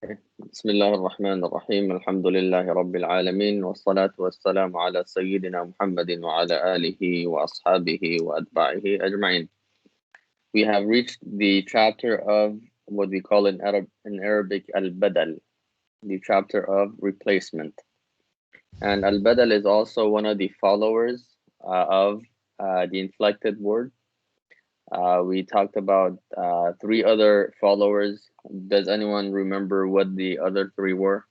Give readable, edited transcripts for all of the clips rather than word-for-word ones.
بسم الله الرحمن الرحيم الحمد لله رب العالمين والصلاة والسلام على سيدنا محمد وعلى آله وأصحابه وأتباعه أجمعين. We have reached the chapter of what we call in Arabic al-badal, the chapter of replacement. And al-badal is also one of the followers of the inflected word. We talked about three other followers. Does anyone remember what the other three were?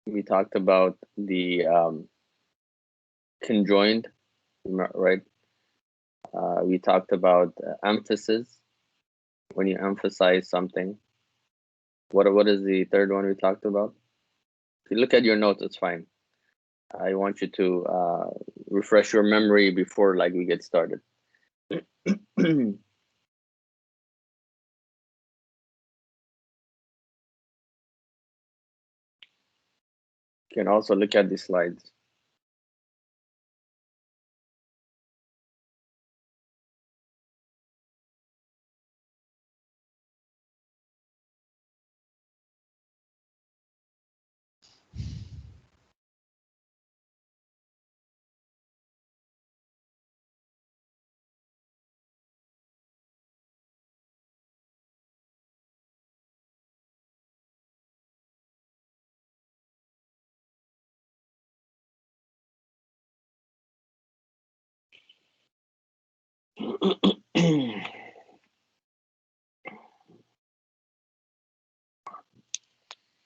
We talked about the conjoined, right? We talked about emphasis, when you emphasize something. What is the third one we talked about? If you look at your notes, it's fine. I want you to refresh your memory before we get started. You can also look at the slides.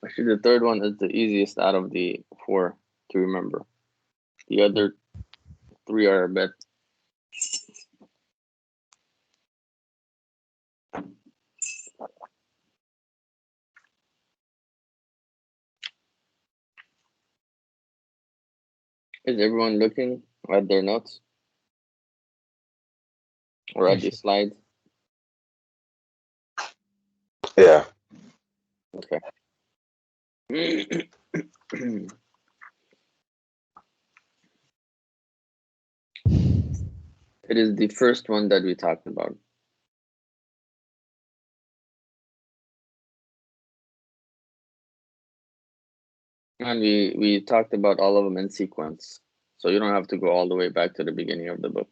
Actually, the third one is the easiest out of the four to remember. The other three are a bit. Is everyone looking at their notes or at the slides? Yeah. Okay. It is the first one that we talked about. And we talked about all of them in sequence. So you don't have to go all the way back to the beginning of the book.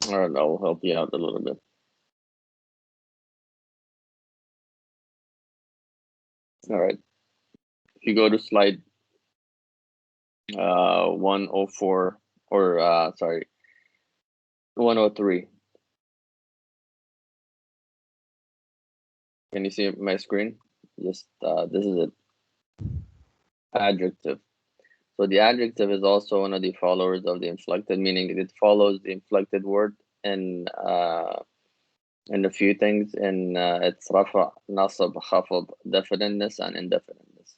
All right, I'll help you out a little bit. All right. If you go to slide 104 or sorry, 103. Can you see my screen? Just this is it. Adjective. So the adjective is also one of the followers of the inflected, meaning it follows the inflected word in a few things, in its rafa, nasab, khafad, definiteness, and indefiniteness.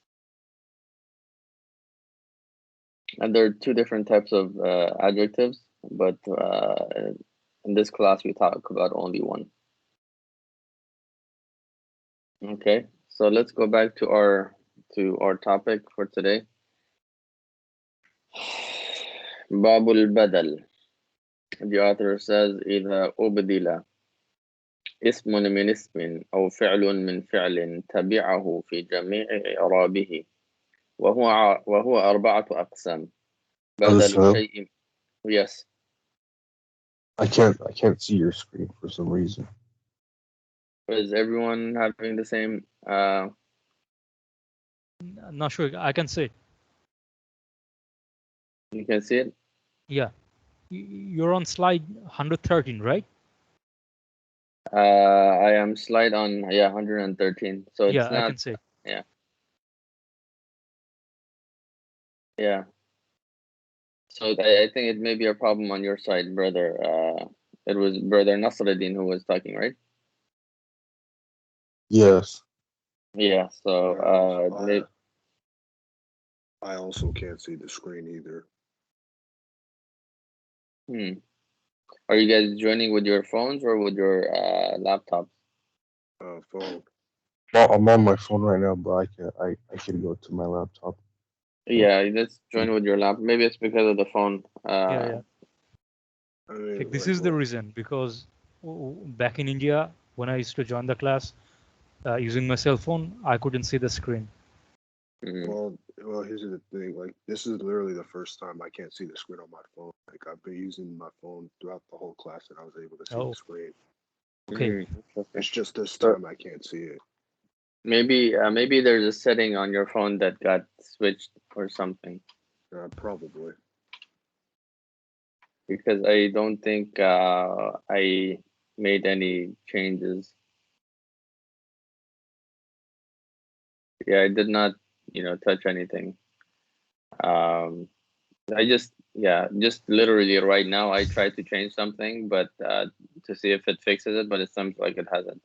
And there are two different types of adjectives, but in this class we talk about only one. Okay, so let's go back to our topic for today. Babul Badal. The author says, إذا أبدل اسم من اسم أو فعل من فعل تبعه في جميع إعرابه وهو أربعة أقسام. بدل شيء. Yes. I can't see your screen for some reason. Is everyone having the same? Not sure. I can see it. You can see it? Yeah. You're on slide 113, right? I am slide on 113. So it's not. I can see it. Yeah. Yeah. So I think it may be a problem on your side, brother. It was brother Nasruddin who was talking, right? Yes. Yeah. So I also can't see the screen either. Are you guys joining with your phones or with your laptops? Phone. Well, I'm on my phone right now, but I can go to my laptop. Yeah, let's join with your lap. Maybe it's because of the phone. Yeah. I mean, This like, is the reason, because back in India, when I used to join the class using my cell phone, I couldn't see the screen. Mhm. well, here's the thing. Like, this is literally the first time I can't see the screen on my phone. Like, I've been using my phone throughout the whole class, and I was able to see Oh, the screen. okay. Interesting. It's just this So time I can't see it. maybe there's a setting on your phone that got switched or something, Probably. because I don't think I made any changes. Yeah, I did not, touch anything. I just literally right now I tried to change something, but to see if it fixes it, but it seems like it hasn't.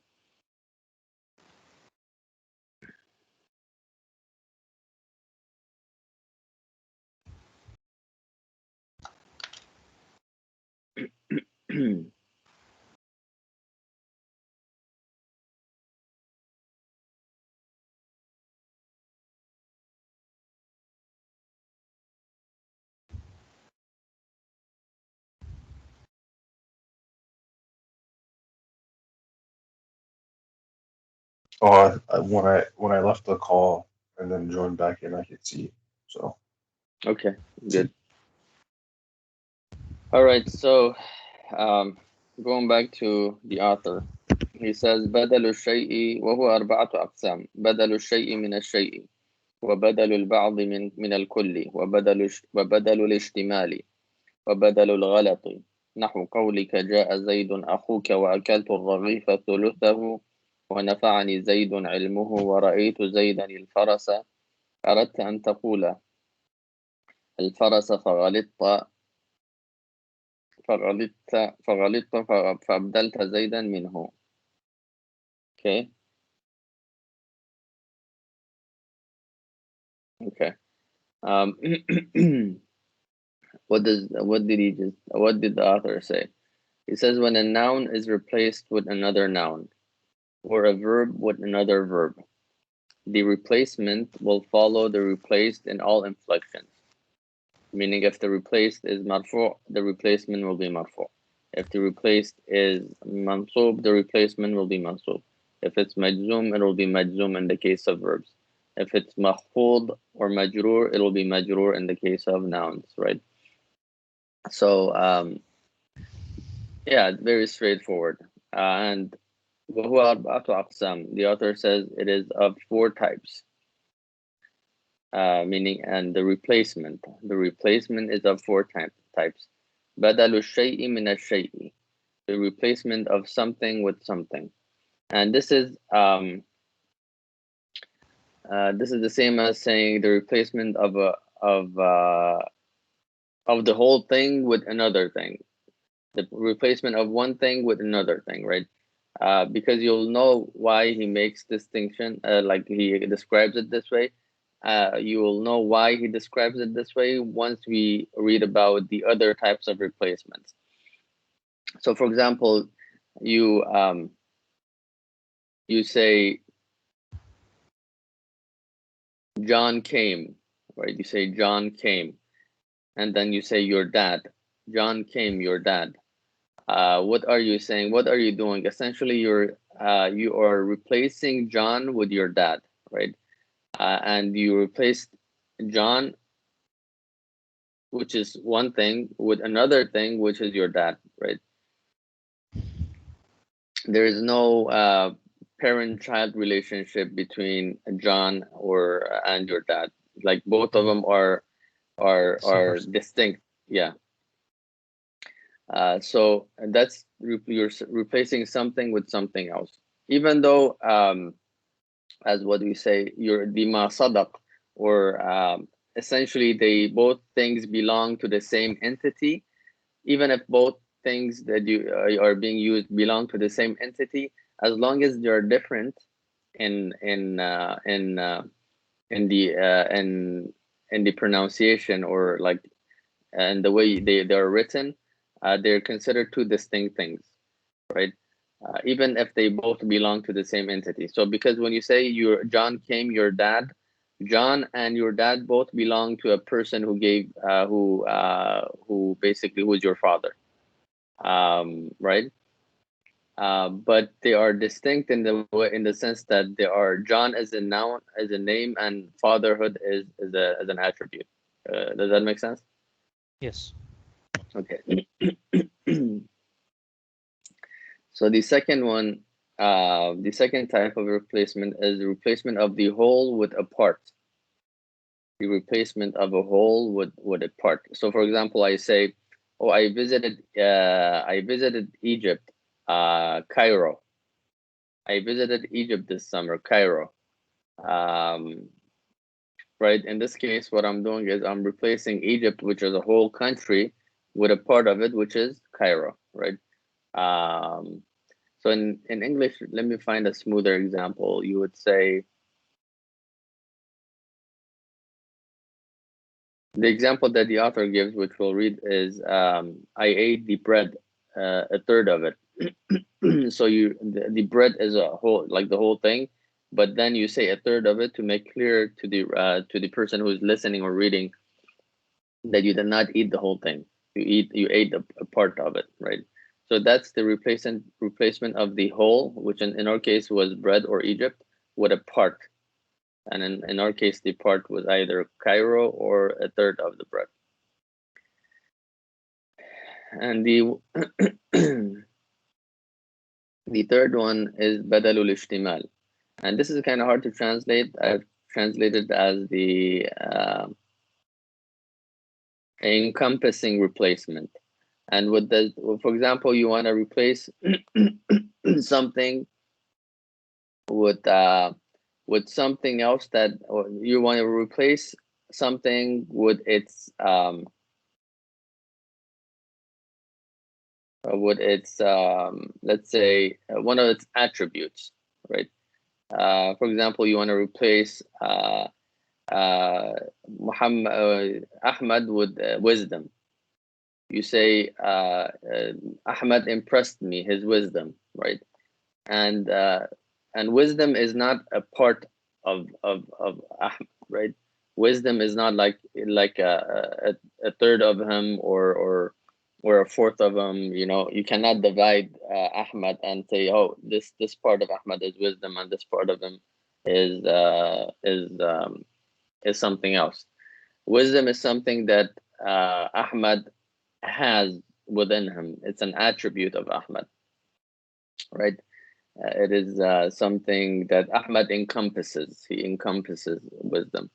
Oh, when I left the call and then joined back in, I could see. So Okay, good. All right, so going back to the author, he says بدل الشيء وهو أربعة أقسام بدل الشيء من الشيء وبدل البعض من الكل وبدل الاشتمال وبدل الغلط نحو قولك جاء زيد أخوك وأكلت الرغيف ثلثه ونفعني زيد علمه ورأيت زيدا الفرس أردت أن تقول الفرس فغلطت فأبدلت زيدا منه. Okay. Okay. What did the author say? He says when a noun is replaced with another noun or a verb with another verb, the replacement will follow the replaced in all inflections. Meaning if the replaced is marfu', the replacement will be marfu'. If the replaced is mansub, the replacement will be mansub. If it's majzoom, it will be majzoom in the case of verbs. If it's makhfud or majroor, it will be majroor in the case of nouns, right? So, yeah, very straightforward. And وهو أربعة أقسام. The author says it is of 4 types. Meaning, and the replacement is of 4 types. بدل الشيء من الشيء, the replacement of something with something, and this is the same as saying the replacement of the whole thing with another thing, the replacement of one thing with another thing, right? Because you'll know why he makes distinction, like he describes it this way. You will know why he describes it this way once we read about the other types of replacements. So, for example, you say John came, right? You say John came, and then you say your dad. John came, your dad. What are you saying? What are you doing? Essentially, you are replacing John with your dad, right? And you replaced John, which is one thing, with another thing, which is your dad, right? There is no parent-child relationship between John and your dad. Like both of them are distinct. Yeah. So that's you're replacing something with something else. Even though, as what we say, you're the ma sadaq, or essentially they both things belong to the same entity. Even if both things that you are being used belong to the same entity, as long as they're different in the pronunciation, or like and the way they're written, they're considered 2 distinct things, right? even if they both belong to the same entity. So because when you say John came, your dad, John and your dad both belong to a person who gave who basically was your father, right? But they are distinct in the sense that they are John as a noun, as a name, and fatherhood is as an attribute. Does that make sense? Yes. Okay. So the second one, the second type of replacement is the replacement of the whole with a part. The replacement of a whole with a part. So for example, I say, oh, I visited Egypt, Cairo. I visited Egypt this summer, Cairo. Right, in this case, what I'm doing is I'm replacing Egypt, which is a whole country, with a part of it, which is Cairo, right? So in English, let me find a smoother example. You would say, the example that the author gives, which we'll read, is I ate the bread, a third of it. So the bread is a whole, like the whole thing, but then you say a third of it to make clear to the person who's listening or reading that you did not eat the whole thing. You ate a part of it, right? So that's the replacement of the whole, which in our case was bread or Egypt, with a part. And in our case, the part was either Cairo or a third of the bread. And the the third one is badalul ishtimal. And this is kind of hard to translate. I've translated as the encompassing replacement. And with the, for example, you want to replace something with something else, that, or you want to replace something with its let's say one of its attributes, right? For example, you want to replace Ahmad with wisdom. You say Ahmad impressed me, his wisdom, right? And wisdom is not a part of Ahmad, right? Wisdom is not like a third of him or a fourth of him. You know, you cannot divide Ahmad and say, oh, this part of Ahmad is wisdom and this part of him is something else. Wisdom is something that Ahmad has within him. It's an attribute of Ahmad, right? It is something that Ahmad encompasses. He encompasses wisdom.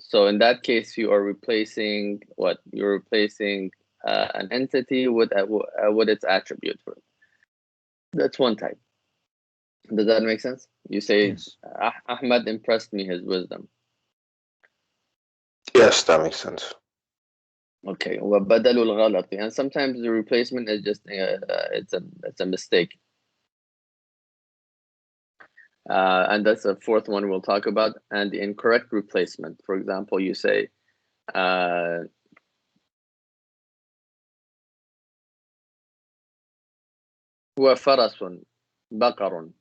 So in that case, you are replacing what? You're replacing an entity with its attribute. That's one type. Does that make sense? You say, Yes. Ahmad impressed me, his wisdom. Yes, that makes sense. Okay. وَبَدَلُ الْغَلَطِ. And sometimes the replacement is just it's a mistake. And that's the fourth one we'll talk about. And the incorrect replacement. For example, you say, huwa farasun baqarun,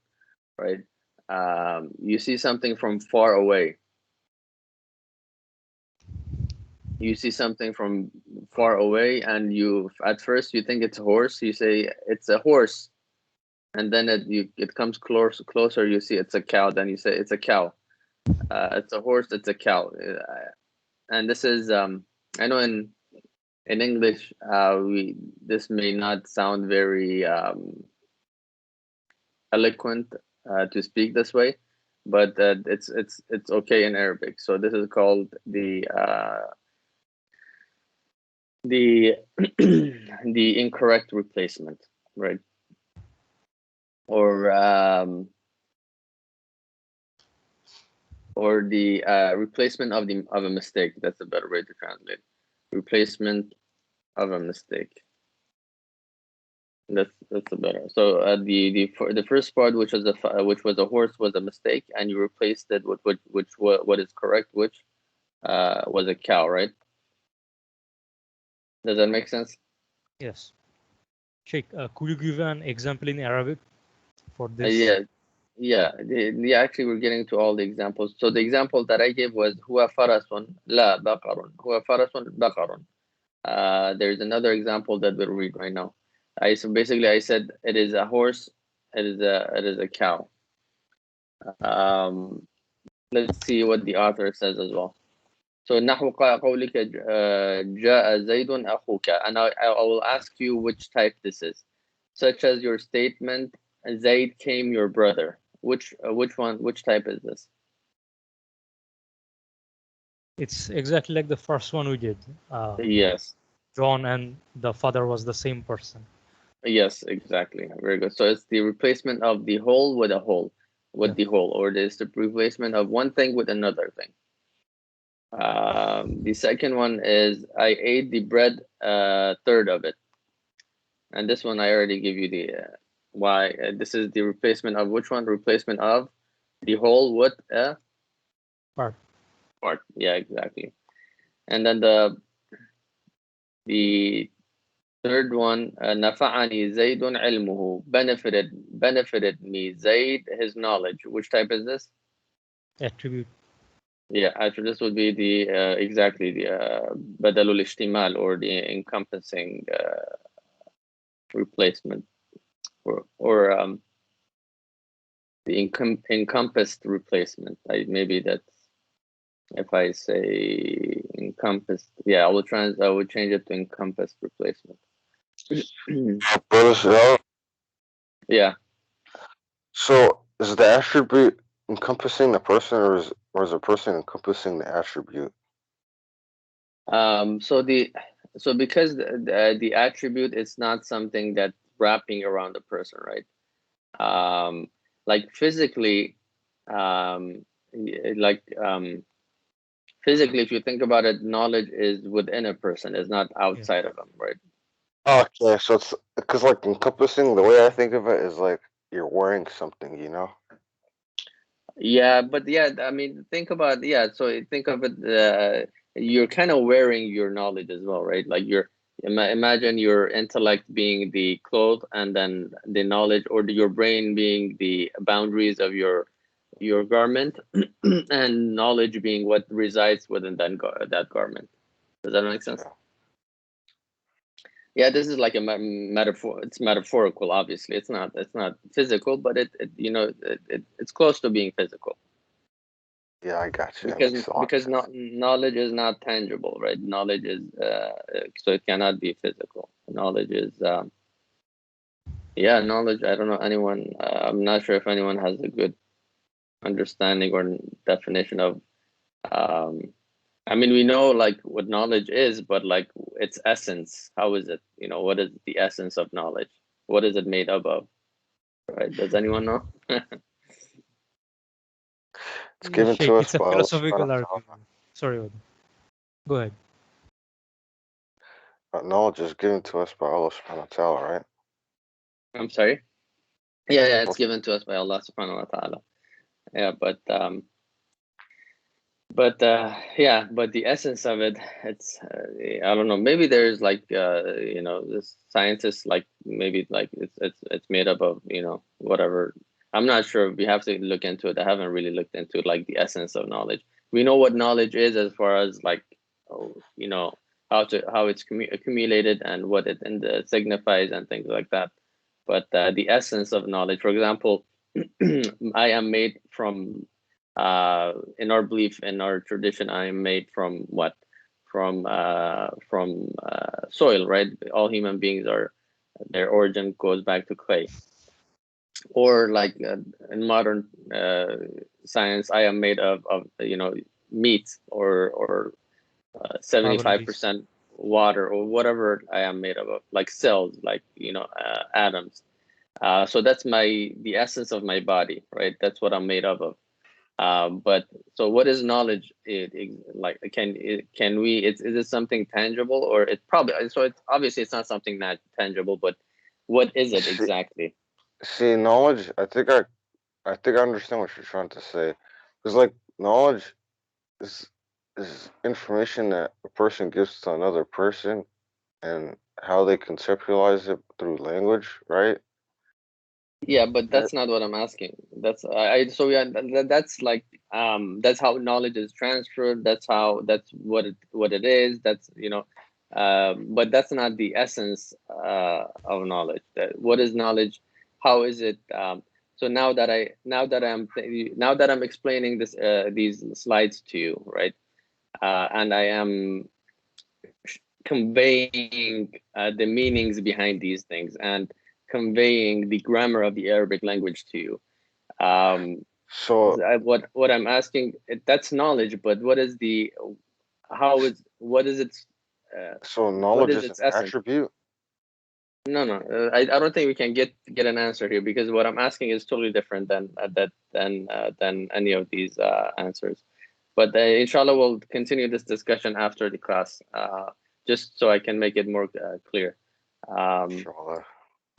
right? You see something from far away. You see something from far away, and at first you think it's a horse. You say it's a horse, and then it comes closer. You see it's a cow. Then you say it's a cow. It's a horse. It's a cow. And this is I know in English this may not sound very eloquent to speak this way, but it's okay in Arabic. So this is called the the incorrect replacement, right? Or the replacement of a mistake. That's a better way to translate. Replacement of a mistake. That's a better. So the first part, which was a horse, was a mistake, and you replaced it with what is correct, which was a cow, right? Does that make sense? Yes. Sheikh, could you give an example in Arabic for this? Actually, we're getting to all the examples. So the example that I gave was huwa farasun la baqarun. Huwa farasun baqarun. There's another example that we'll read right now. So basically I said it is a horse, it is a cow. Let's see what the author says as well. So نحو قولك جاء زيد أخوك, and I will ask you which type this is, such as your statement Zaid came your brother. Which type is this? It's exactly like the first one we did. Yes. John and the father was the same person. Yes, exactly. Very good. So it's the replacement of the whole with a whole, the whole, or it's the replacement of one thing with another thing. The second one is I ate the bread, third of it, and this one I already give you the why. This is the replacement of which one? Replacement of the whole with a part. Yeah, exactly. And then the third one, nafa'ani Zaydun ilmuhu, benefited me Zayd his knowledge. Which type is this? Attribute. Yeah, actually this would be the exactly the badalul ishtimal, or the encompassing replacement, or the encompassed replacement. Maybe that's, if I say encompassed, yeah, I will change it to encompassed replacement. Yeah. So is the attribute encompassing the person, or is the person encompassing the attribute? So because the attribute is not something that's wrapping around the person, right? Like physically, physically, if you think about it, knowledge is within a person, it's not outside of them, right? Okay, so it's because like encompassing, the way I think of it is like you're wearing something, you know? Yeah, but yeah, I mean, think about, so think of it, you're kind of wearing your knowledge as well, right? Like imagine your intellect being the cloth, and then the knowledge or your brain being the boundaries of your garment, and knowledge being what resides within that garment. Does that make sense? Yeah, this is like a metaphor. It's metaphorical, obviously. It's not physical, but it's close to being physical. Yeah, I got you. Because knowledge is not tangible, right? Knowledge is so it cannot be physical. Knowledge is knowledge. I don't know anyone. I'm not sure if anyone has a good understanding or definition of. I mean, we know like what knowledge is, but like its essence, how is it? What is the essence of knowledge? What is it made up of? Right? Does anyone know? It's given to us It's a by philosophical argument. Sorry, go ahead. Knowledge is given to us by Allah subhanahu wa ta'ala, right? I'm sorry? Yeah, it's given to us by Allah subhanahu wa ta'ala. Yeah, but the essence of it, it's I don't know, maybe there's like this scientists, like maybe like it's made up of whatever. I'm not sure. We have to look into it. I haven't really looked into like the essence of knowledge. We know what knowledge is as far as like how it's accumulated and what it signifies and things like that. But the essence of knowledge, for example, I am made from in our belief, in our tradition, I am made from what? From soil, right? All human beings their origin goes back to clay. Or like in modern science, I am made of meat, or 75% water, or whatever I am made of, like cells, like atoms. So that's the essence of my body, right? That's what I'm made of. But so what is knowledge? Like can we? Is it something tangible, or it's probably, so it's obviously it's not something not tangible, but what is it exactly? See, knowledge. I think I understand what you're trying to say, because like knowledge is information that a person gives to another person, and how they conceptualize it through language, right? Yeah, but that's not what I'm asking. That's so yeah, that's like that's how knowledge is transferred. That's what it is. That's but that's not the essence of knowledge. What is knowledge? How is it? So now that I'm explaining these slides to you, right? And I am conveying the meanings behind these things and conveying the grammar of the Arabic language to you. So What I'm asking, that's knowledge, but what is its so what knowledge is is an its essence? attribute. No, I don't think we can get an answer here, because what I'm asking is totally different than any of these answers. But inshallah, we'll continue this discussion after the class, just so I can make it more clear. Inshallah.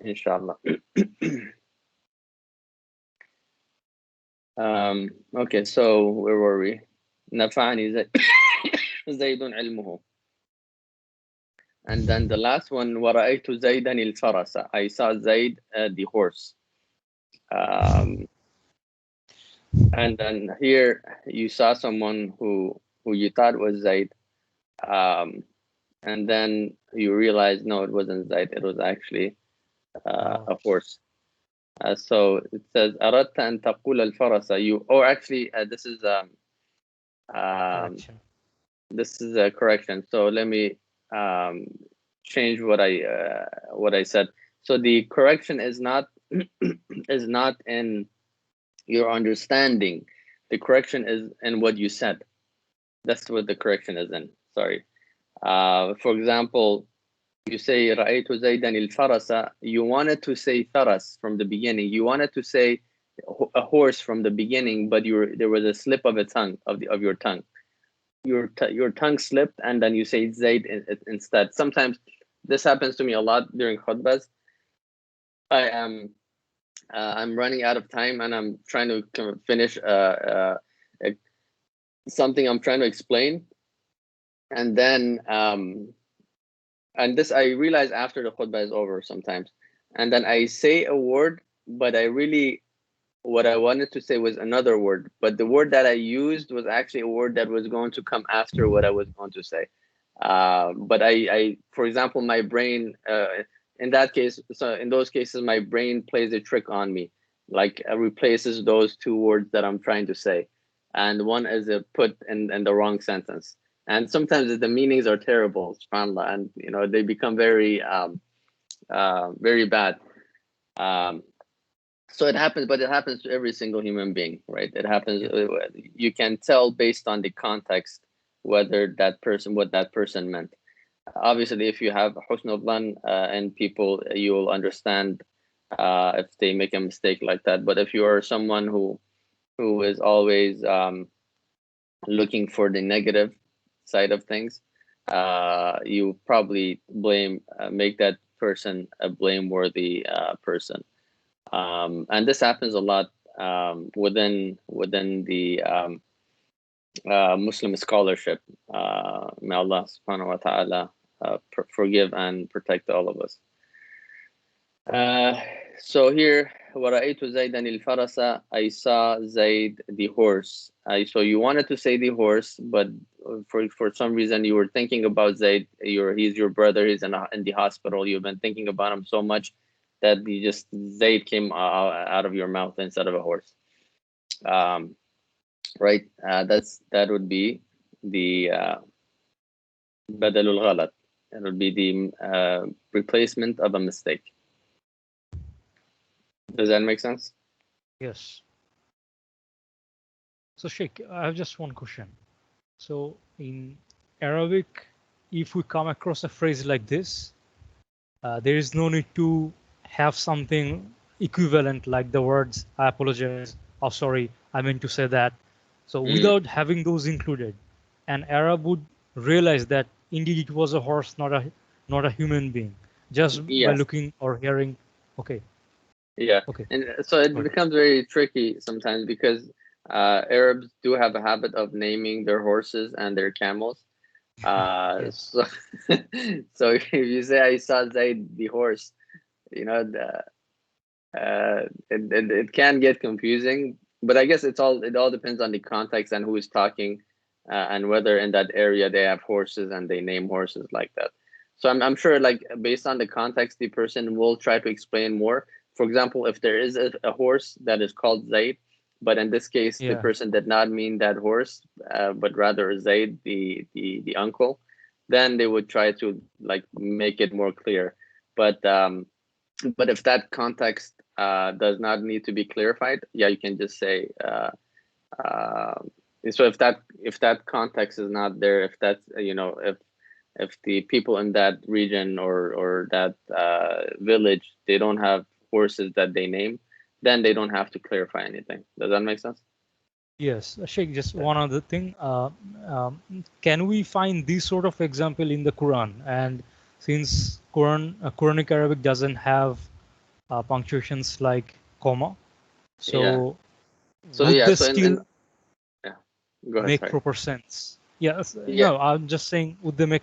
Inshallah. Okay, so where were we? نفعني زيد علمه. And then the last one, ورأيت زيدا الفرس. I saw Zaid, the horse. And then here you saw someone who you thought was Zaid. And then you realize, no, it wasn't Zaid. It was actually a horse. So it says أردت أن تقول الفرس. Or actually, this is a correction. So let me change what I said. So the correction is not in your understanding. The correction is in what you said. That's what the correction is in. Sorry. For example, you say رأيت زيدا الفرس. You wanted to say faras from the beginning. You wanted to say a horse from the beginning, but there was a slip of your tongue. Your tongue slipped, and then you say Zaid instead. Sometimes this happens to me a lot during khutbahs. I'm running out of time, and I'm trying to finish something I'm trying to explain, and then and this I realize after the khutbah is over sometimes, and then I say a word, but what I wanted to say was another word, but the word that I used was actually a word that was going to come after what I was going to say. But for example, my brain, in those cases, my brain plays a trick on me, like replaces those two words that I'm trying to say, and one is put in the wrong sentence. And sometimes the meanings are terrible, subhanAllah, and they become very, very bad. So it happens, but it happens to every single human being, right? It happens. You can tell based on the context what that person meant. Obviously, if you have husn al-dhan and people, you will understand if they make a mistake like that. But if you are someone who is always looking for the negative side of things, you probably make that person a blameworthy person. And this happens a lot within the Muslim scholarship. May Allah subhanahu wa ta'ala forgive and protect all of us. So here, وَرَأَيْتُ زَيْدًا الْفَرَسَ. I saw Zaid the horse. So you wanted to say the horse, but for some reason you were thinking about Zaid. He's your brother. He's in the hospital. You've been thinking about him so much that Zaid came out of your mouth instead of a horse. Right? That would be the badalul ghalat. It would be the replacement of a mistake. Does that make sense? Yes. So Sheikh, I have just one question. So in Arabic, if we come across a phrase like this, there is no need to have something equivalent like the words "I apologize," "Oh, sorry, I meant to say that." So without having those included, an Arab would realize that indeed it was a horse, not a human being, just by looking or hearing. Okay. Yeah. Okay. And so it becomes very tricky sometimes because Arabs do have a habit of naming their horses and their camels. Yeah. So so if you say I saw Zaid the horse, you know, it can get confusing. But I guess it all depends on the context and who is talking, and whether in that area they have horses and they name horses like that. So I'm sure, like, based on the context, the person will try to explain more. For example, if there is a horse that is called Zaid, but in this case the Yeah. person did not mean that horse, but rather Zaid, the uncle, then they would try to, like, make it more clear. But if that context does not need to be clarified, yeah, you can just say. Uh, so if that context is not there, if that's, if the people in that region or that village, they don't have horses that they name, then they don't have to clarify anything. Does that make sense? Yes, Sheikh, just one other thing. Can we find this sort of example in the Quran? And since Quranic Arabic doesn't have punctuations like comma, Yeah. so So would yeah. they So in still yeah. Go ahead. make Sorry. proper sense? Yes. Yeah. No, I'm just saying, would they make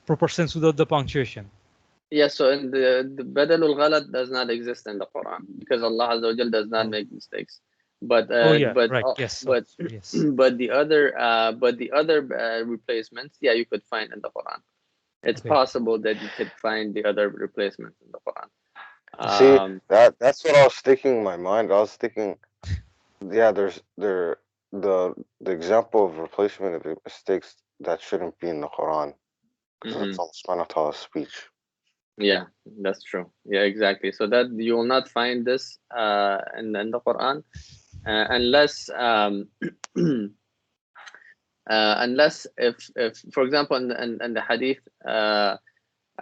proper sense without the punctuation? Yeah, so in the Badalul Ghalat does not exist in the Quran, because Allah Azza wa Jal does not Oh, make mistakes. But oh yeah, right. Yes, of but course. Yes. but the other replacements, yeah, you could find in the Quran. It's Okay. possible that you could find the other replacements in the Quran. See, Um, that's what I was thinking in my mind. I was thinking, yeah, the example of replacement of the mistakes that shouldn't be in the Quran because mhm. that's Allah subhanahu wa ta'ala's speech. Yeah, that's true. Yeah, exactly. So that you will not find this in the Quran, unless unless if for example in the hadith,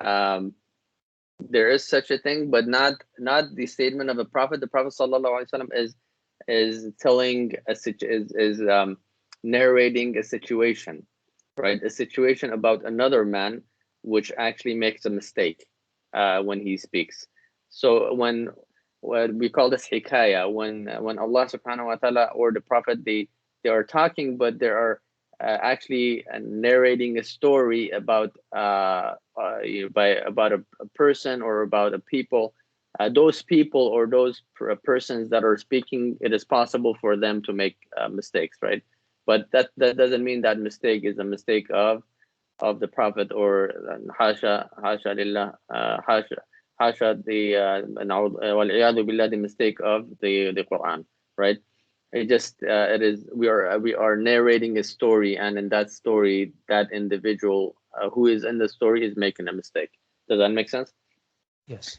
um, there is such a thing, but not the statement of a prophet. The Prophet sallallahu alaihi wasallam is telling is narrating a situation, right? A situation about another man, which actually makes a mistake when he speaks. So when we call this hikaya, when Allah subhanahu wa ta'ala or the prophet, they are talking, but they are actually narrating a story about about a person or about a people. Those people or those persons that are speaking, it is possible for them to make mistakes, right? But that doesn't mean that mistake is a mistake of the prophet, or hasha lillah, hasha wal billah, the mistake of the Quran, right? It just it is we are narrating a story, and in that story, that individual who is in the story is making a mistake. Does that make sense? Yes.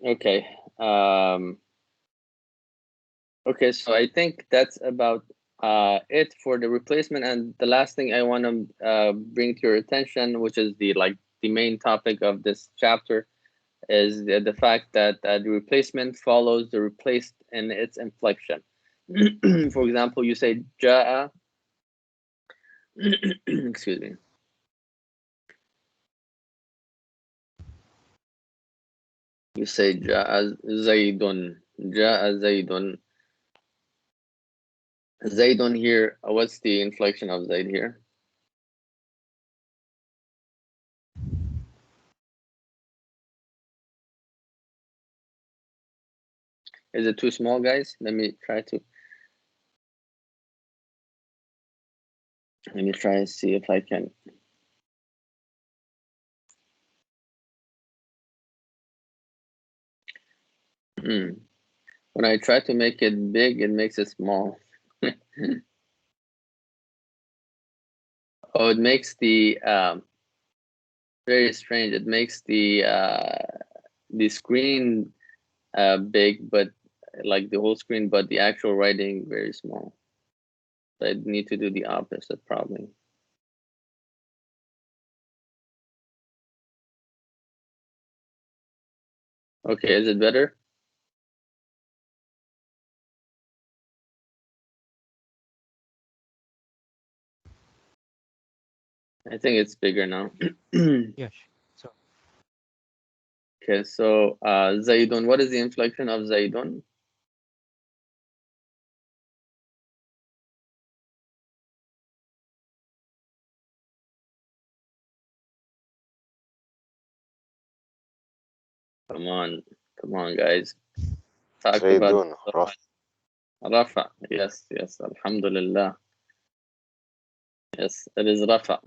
Okay. Okay, so I think that's about it for the replacement. And the last thing I want to bring to your attention, which is the main topic of this chapter, is the fact that the replacement follows the replaced in its inflection. For example, you say ja'a, excuse me. You say ja'a zaydun, ja'a zaydun. Zaydun here, what's the inflection of Zayd here? Is it too small, guys? Let me try and see if I can. When I try to make it big, it makes it small. Oh, it makes the very strange. It makes the screen big, but like the whole screen, but the actual writing very small. So I need to do the opposite probably. Okay, is it better? I think it's bigger now. Yes. So Okay, so Zaidun, what is the inflection of Zaidun? Come on, guys. Talk about Zaydun, Raf. Rafa. Yes, Alhamdulillah. Yes, it is Rafa.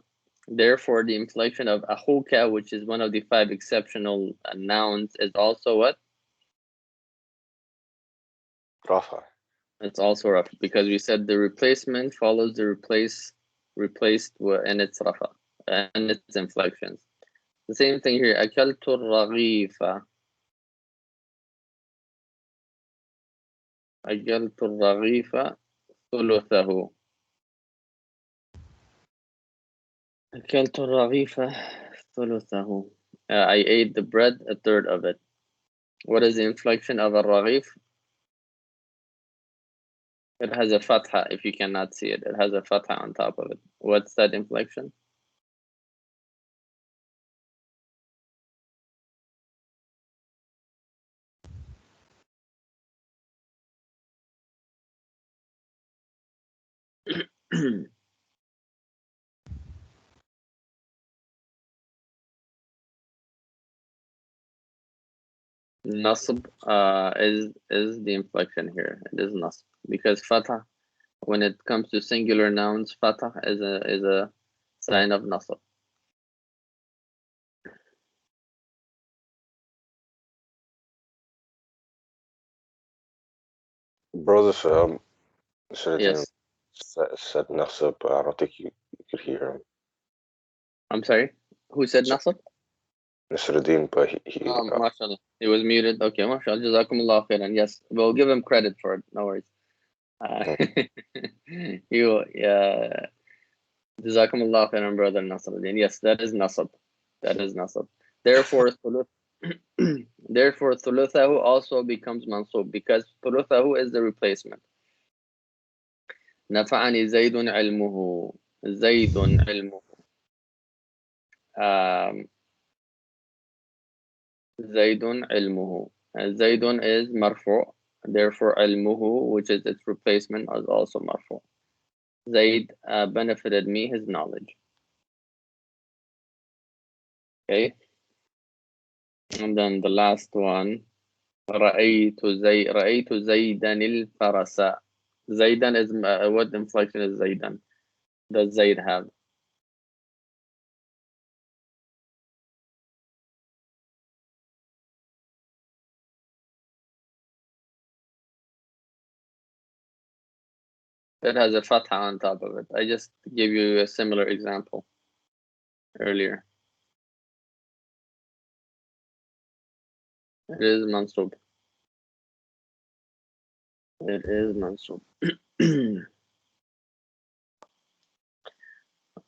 Therefore, the inflection of akhuka, which is one of the 5 exceptional nouns, is also what? Rafa. It's also Rafa, because we said the replacement follows the replaced and its Rafa and its inflections. The same thing here. Akaltu raghifa. Akaltu raghifa thuluthahu. أكلت الرغيف ثلثه. I ate the bread, a third of it. What is the inflection of الرغيف? It has a fatha. If you cannot see it, it has a fatha on top of it. What's that inflection? Nasb is the inflection here. It is nasb because fatha, when it comes to singular nouns, fatha is a sign of nasb. Brother Shari'a Yes. said Nasab, but I don't think you could hear him. I'm sorry. Who said nasb? Nasruddin, but he MashaAllah. He was muted. Okay, MashaAllah. Jazakumullah khairan. Yes, we'll give him credit for it. No worries. Yeah. Jazakumullah khairan, brother Nasruddin. Yes, that is nasab. That is nasab. Therefore, thuluthahu also becomes mansub because thuluthahu is the replacement. Nafa'ani zaydun ilmuhu. Zaydun ilmuhu. Zaydun ilmuhu. Zaydun is marfu'. Therefore, ilmuhu, which is its replacement, is also marfu'. Zayd benefited me his knowledge. Okay. And then the last one. رأيت زيدا الفرس. Zaydan is what inflection is Zaydan? Does Zayd have? It has a fatha on top of it. I just gave you a similar example earlier. It is mansub. It is mansub.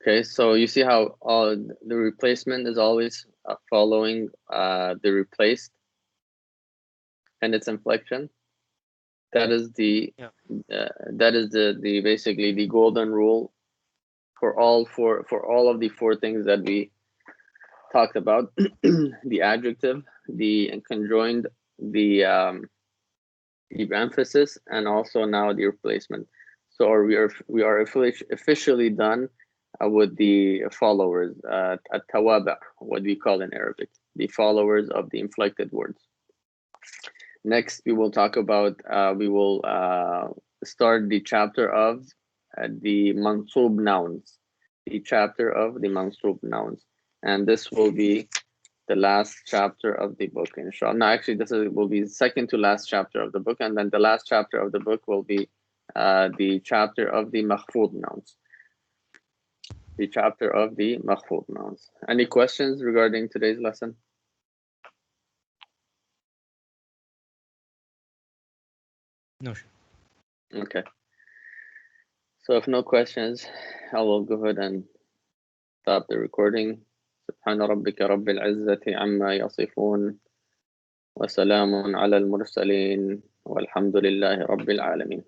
Okay, so you see how the replacement is always following the replaced and its inflection. That is the basically the golden rule for all of the 4 things that we talked about: the adjective, the conjoined, the emphasis, and also now the replacement. So we are officially done with the followers, at-tawaba, what we call in Arabic, the followers of the inflected words. Next, we will talk about, we will start the chapter of the mansub nouns, the chapter of the mansub nouns. And this will be the last chapter of the book, inshallah. No, actually, will be the second to last chapter of the book. And then the last chapter of the book will be the chapter of the makhfud nouns. The chapter of the makhfud nouns. Any questions regarding today's lesson? No, sure. Okay. So if no questions, I will go ahead and stop the recording. سبحان ربك رب العزة عما يصفون وسلام على المرسلين والحمد لله رب العالمين.